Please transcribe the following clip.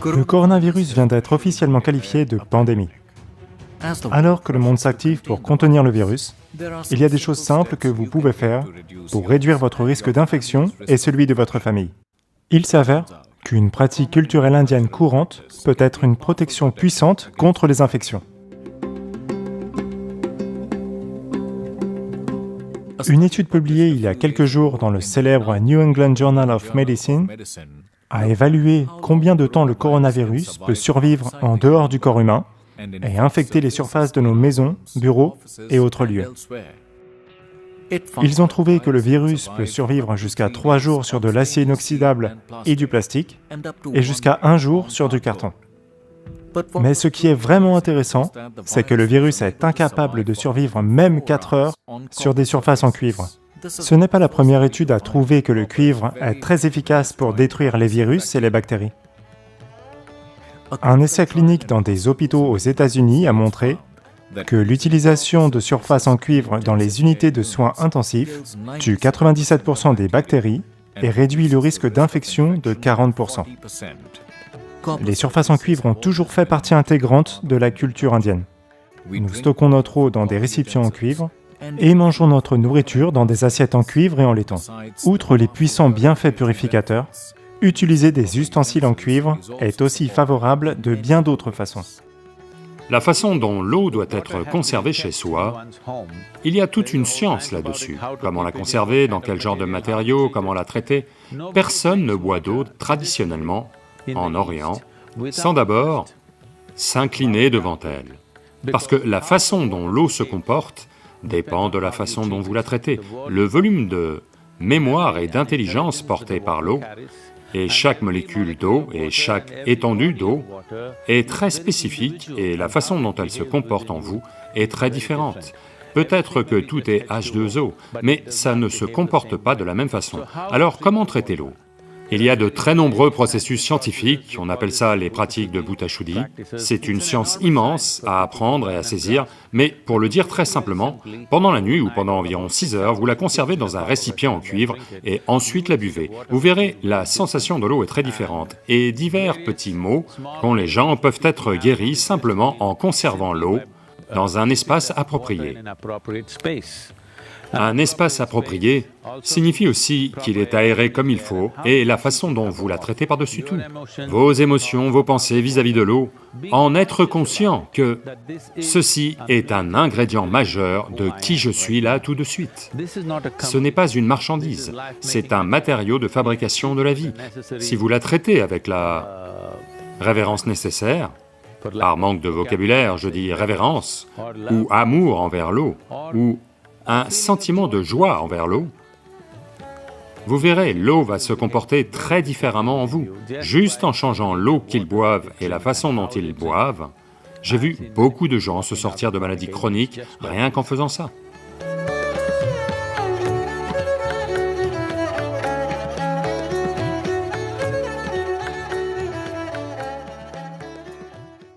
Le coronavirus vient d'être officiellement qualifié de pandémie. Alors que le monde s'active pour contenir le virus, il y a des choses simples que vous pouvez faire pour réduire votre risque d'infection et celui de votre famille. Il s'avère qu'une pratique culturelle indienne courante peut être une protection puissante contre les infections. Une étude publiée il y a quelques jours dans le célèbre New England Journal of Medicine a évalué combien de temps le coronavirus peut survivre en dehors du corps humain et infecter les surfaces de nos maisons, bureaux et autres lieux. Ils ont trouvé que le virus peut survivre jusqu'à 3 jours sur de l'acier inoxydable et du plastique, et jusqu'à 1 jour sur du carton. Mais ce qui est vraiment intéressant, c'est que le virus est incapable de survivre même 4 heures sur des surfaces en cuivre. Ce n'est pas la première étude à trouver que le cuivre est très efficace pour détruire les virus et les bactéries. Un essai clinique dans des hôpitaux aux États-Unis a montré que l'utilisation de surfaces en cuivre dans les unités de soins intensifs tue 97% des bactéries et réduit le risque d'infection de 40%. Les surfaces en cuivre ont toujours fait partie intégrante de la culture indienne. Nous stockons notre eau dans des récipients en cuivre et mangeons notre nourriture dans des assiettes en cuivre et en laiton. Outre les puissants bienfaits purificateurs, utiliser des ustensiles en cuivre est aussi favorable de bien d'autres façons. La façon dont l'eau doit être conservée chez soi, il y a toute une science là-dessus. Comment la conserver, dans quel genre de matériaux, comment la traiter. Personne ne boit d'eau traditionnellement en Orient sans d'abord s'incliner devant elle. Parce que la façon dont l'eau se comporte dépend de la façon dont vous la traitez. Le volume de mémoire et d'intelligence porté par l'eau, et chaque molécule d'eau et chaque étendue d'eau est très spécifique et la façon dont elle se comporte en vous est très différente. Peut-être que tout est H2O, mais ça ne se comporte pas de la même façon. Alors comment traiter l'eau ? Il y a de très nombreux processus scientifiques, on appelle ça les pratiques de Bhuta-Shuddhi. C'est une science immense à apprendre et à saisir, mais pour le dire très simplement, pendant la nuit ou pendant environ 6 heures, vous la conservez dans un récipient en cuivre et ensuite la buvez. Vous verrez, la sensation de l'eau est très différente et divers petits maux qu'ont les gens peuvent être guéris simplement en conservant l'eau dans un espace approprié. Un espace approprié signifie aussi qu'il est aéré comme il faut et la façon dont vous la traitez par-dessus tout. Vos émotions, vos pensées vis-à-vis de l'eau, en être conscient que ceci est un ingrédient majeur de qui je suis là tout de suite. Ce n'est pas une marchandise, c'est un matériau de fabrication de la vie. Si vous la traitez avec la révérence nécessaire, par manque de vocabulaire, je dis révérence, ou amour envers l'eau, ou un sentiment de joie envers l'eau, vous verrez, l'eau va se comporter très différemment en vous. Juste en changeant l'eau qu'ils boivent et la façon dont ils boivent, j'ai vu beaucoup de gens se sortir de maladies chroniques rien qu'en faisant ça.